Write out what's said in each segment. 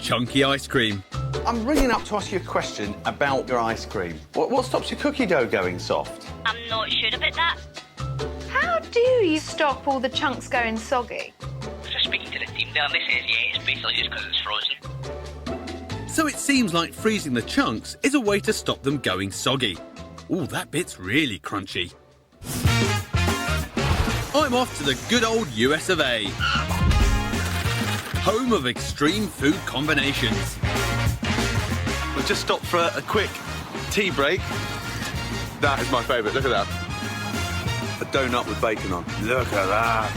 chunky ice cream. I'm ringing up to ask you a question about your ice cream. What stops your cookie dough going soft? I'm not sure about that. How do you stop all the chunks going soggy? Just speaking to the team there, and they says, yeah, it's basically just because it's frozen. So it seems like freezing the chunks is a way to stop them going soggy. Ooh, that bit's really crunchy. I'm off to the good old US of A. Home of extreme food combinations. We've just stopped for a quick tea break. That is my favourite. Look at that. A donut with bacon on. Look at that.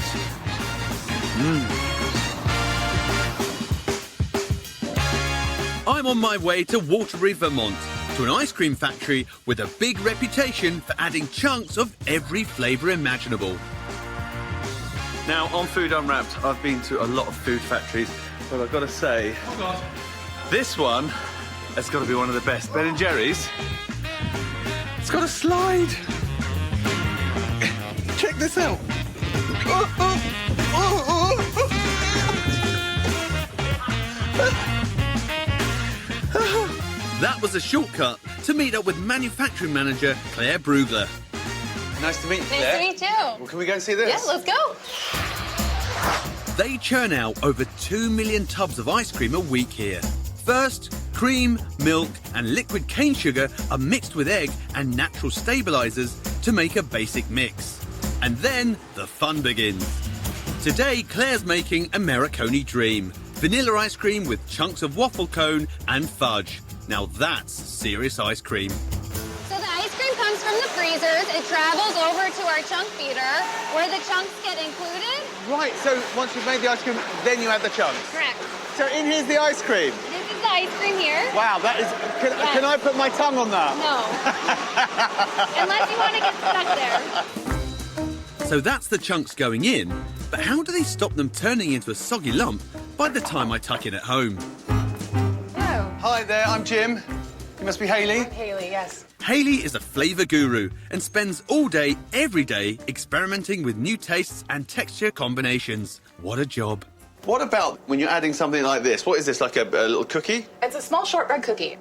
I'm on my way to Waterbury, Vermont, to an ice cream factory with a big reputation for adding chunks of every flavour imaginable. Now, on Food Unwrapped, I've been to a lot of food factories, but I've got to say, this one has got to be one of the best. Ben & Jerry's. It's got a slide. Check this out. That was a shortcut to meet up with manufacturing manager Claire Brugler. Nice to meet you, Claire. Nice to meet you. Well, can we go and see this? Yeah, let's go. They churn out over 2 million tubs of ice cream a week here. First, cream, milk and liquid cane sugar are mixed with egg and natural stabilisers to make a basic mix. And then the fun begins. Today, Claire's making Americone Dream, vanilla ice cream with chunks of waffle cone and fudge. Now that's serious ice cream. So the ice cream comes from the freezers. It travels over to our chunk feeder, where the chunks get included. Right, so once you've made the ice cream, then you add the chunks. Correct. So in here's the ice cream. This is the ice cream here. Wow, that is... Can I put my tongue on that? No. Unless you want to get stuck there. So that's the chunks going in, but how do they stop them turning into a soggy lump by the time I tuck in at home? Oh. Hi there, I'm Jim. You must be Hayley. Haley, yes. Hayley is a flavour guru and spends all day, every day, experimenting with new tastes and texture combinations. What a job. What about when you're adding something like this? What is this, like a little cookie? It's a small shortbread cookie.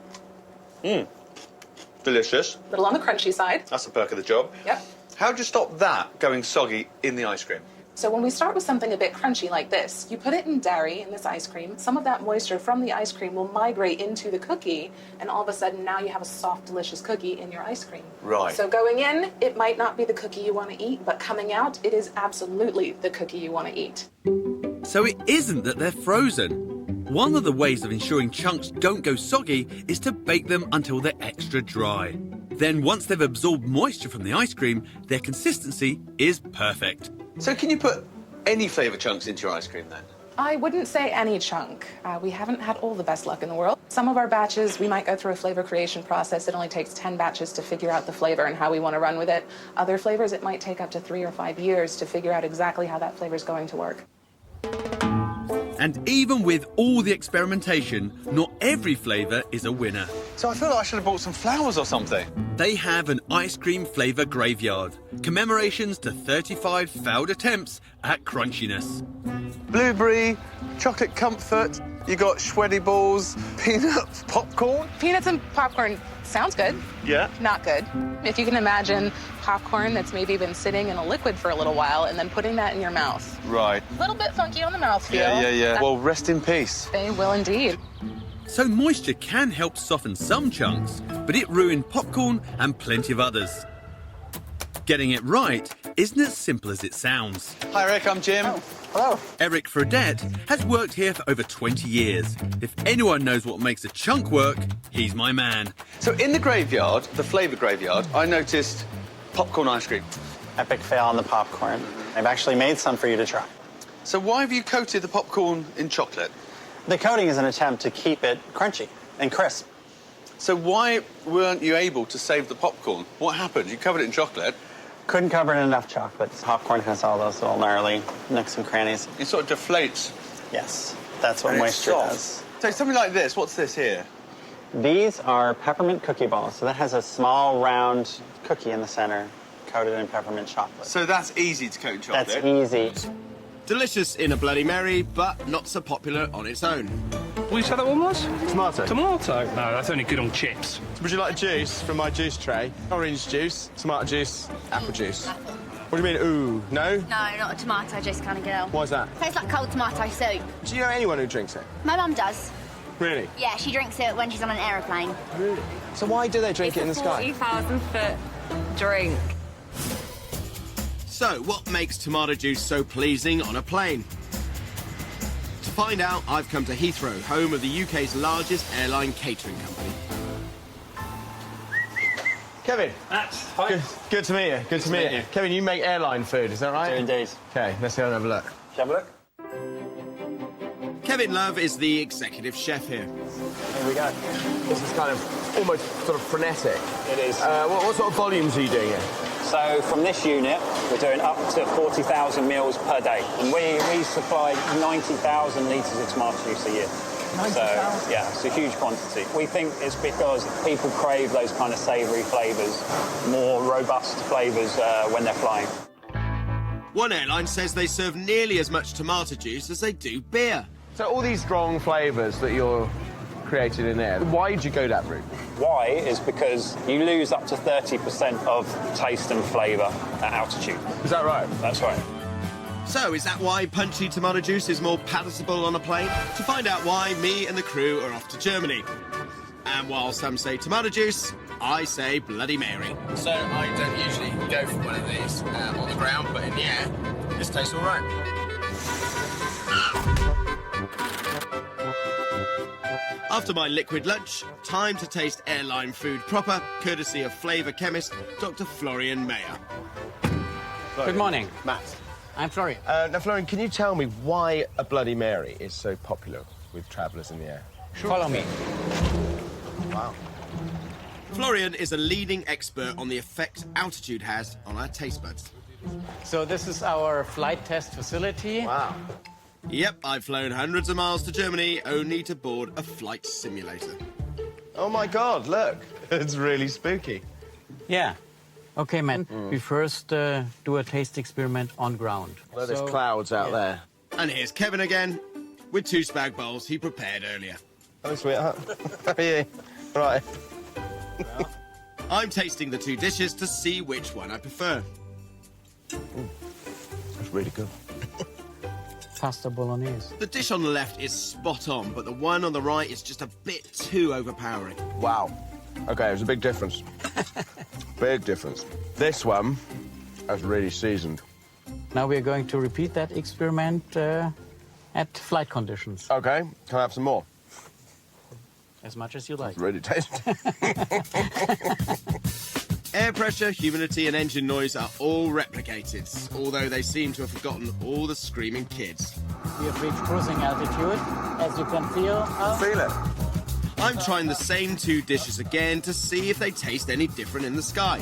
Delicious. A little on the crunchy side. That's the perk of the job. Yep. How do you stop that going soggy in the ice cream? So when we start with something a bit crunchy like this, you put it in dairy, in this ice cream. Some of that moisture from the ice cream will migrate into the cookie, and all of a sudden now you have a soft, delicious cookie in your ice cream. Right. So going in, it might not be the cookie you want to eat, but coming out, it is absolutely the cookie you want to eat. So it isn't that they're frozen. One of the ways of ensuring chunks don't go soggy is to bake them until they're extra dry. Then once they've absorbed moisture from the ice cream, their consistency is perfect. So can you put any flavour chunks into your ice cream then? I wouldn't say any chunk. We haven't had all the best luck in the world. Some of our batches, we might go through a flavor creation process. It only takes 10 batches to figure out the flavor and how we want to run with it. Other flavors, it might take up to 3 or 5 years to figure out exactly how that flavor is going to work. And even with all the experimentation, not every flavour is a winner. So I feel like I should have bought some flowers or something. They have an ice cream flavour graveyard, commemorations to 35 failed attempts at crunchiness. Blueberry, chocolate comfort, you got Schweddy balls, peanuts, popcorn. Peanuts and popcorn sounds good. Yeah. Not good. If you can imagine popcorn that's maybe been sitting in a liquid for a little while and then putting that in your mouth. Right. A little bit funky on the mouthfeel. Yeah. Well, rest in peace. They will indeed. So moisture can help soften some chunks, but it ruined popcorn and plenty of others. Getting it right isn't as simple as it sounds. Hi, Rick, I'm Jim. Oh, hello. Eric Fredette has worked here for over 20 years. If anyone knows what makes a chunk work, he's my man. So in the graveyard, the flavour graveyard, I noticed popcorn ice cream. Epic fail on the popcorn. I've actually made some for you to try. So why have you coated the popcorn in chocolate? The coating is an attempt to keep it crunchy and crisp. So why weren't you able to save the popcorn? What happened? You covered it in chocolate. Couldn't cover it in enough chocolate. Popcorn has all those little gnarly nooks and crannies. It sort of deflates. Yes, that's what And it's moisture soft. does. So something like this, what's this here? These are peppermint cookie balls. So that has a small round cookie in the center coated in peppermint chocolate. So that's easy to coat in chocolate. That's easy. Delicious in a Bloody Mary, but not so popular on its own. What did you say that one was? Tomato. Tomato? No, that's only good on chips. Would you like juice from my juice tray? Orange juice, tomato juice, apple juice. Apple. What do you mean, ooh? No? No, not a tomato juice kind of girl. Why's that? Tastes like cold tomato soup. Do you know anyone who drinks it? My mum does. Really? Yeah, she drinks it when she's on an aeroplane. Really? So why do they drink it in the sky? 40,000-foot drink. So, what makes tomato juice so pleasing on a plane? To find out, I've come to Heathrow, home of the UK's largest airline catering company. Kevin. Hi. Good to meet you. Good to meet you. Kevin, you make airline food, is that right? Do indeed. OK, let's go and have a look. Have a look. Kevin Love is the executive chef here. Here we go. This is kind of almost sort of frenetic. It is. What sort of volumes are you doing here? So from this unit, we're doing up to 40,000 meals per day. And we supply 90,000 litres of tomato juice a year. 90,000? So, yeah, it's a huge quantity. We think it's because people crave those kind of savoury flavours, more robust flavours when they're flying. One airline says they serve nearly as much tomato juice as they do beer. So all these strong flavours that you're creating in there, why did you go that route? Why is because you lose up to 30% of taste and flavour at altitude. Is that right? That's right. So, is that why punchy tomato juice is more palatable on a plane? To find out why, me and the crew are off to Germany. And while some say tomato juice, I say Bloody Mary. So I don't usually go for one of these on the ground, but in the air, this tastes all right. After my liquid lunch, time to taste airline food proper, courtesy of flavour chemist Dr. Florian Mayer. Good morning. Matt. I'm Florian. Now, Florian, can you tell me why a Bloody Mary is so popular with travellers in the air? Sure. Follow me. Wow. Florian is a leading expert on the effect altitude has on our taste buds. So this is our flight test facility. Wow. Yep, I've flown hundreds of miles to Germany only to board a flight simulator. Oh, my God, look. It's really spooky. Yeah. OK, Matt, we first do a taste experiment on ground. Well, there's clouds out there. And here's Kevin again, with 2 spag bowls he prepared earlier. Oh, sweetheart. How are you? Right. I'm tasting the 2 dishes to see which one I prefer. That's really good. Pasta bolognese. The dish on the left is spot on, but the one on the right is just a bit too overpowering. Wow. OK, there's a big difference. Big difference. This one is really seasoned. Now we're going to repeat that experiment at flight conditions. OK, can I have some more? As much as you like. It's really tasty. Air pressure, humidity and engine noise are all replicated, although they seem to have forgotten all the screaming kids. We have reached cruising altitude, as you can feel. Feel it. I'm trying the same 2 dishes again to see if they taste any different in the sky.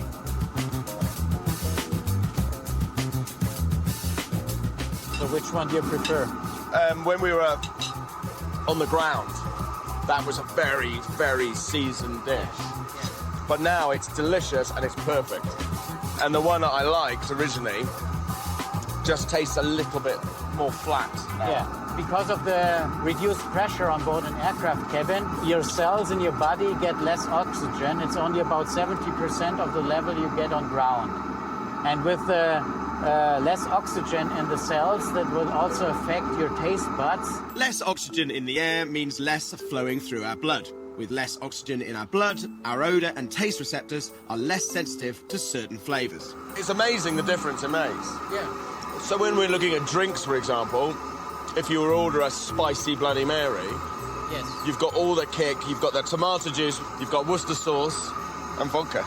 So which one do you prefer? When we were on the ground, that was a very, very seasoned dish. But now it's delicious and it's perfect. And the one that I liked originally just tastes a little bit more flat. Yeah. Because of the reduced pressure on board an aircraft cabin, your cells in your body get less oxygen. It's only about 70% of the level you get on ground. And with the less oxygen in the cells, that will also affect your taste buds. Less oxygen in the air means less flowing through our blood. With less oxygen in our blood, our odour and taste receptors are less sensitive to certain flavours. It's amazing the difference it makes. Yeah. So when we're looking at drinks, for example, if you were to order a spicy Bloody Mary, yes, you've got all the kick, you've got the tomato juice, you've got Worcester sauce and vodka.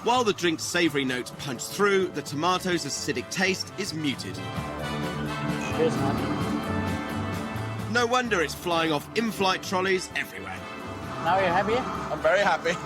While the drink's savoury notes punch through, the tomato's acidic taste is muted. Cheers, man. No wonder it's flying off in-flight trolleys everywhere. Now you're happy? I'm very happy.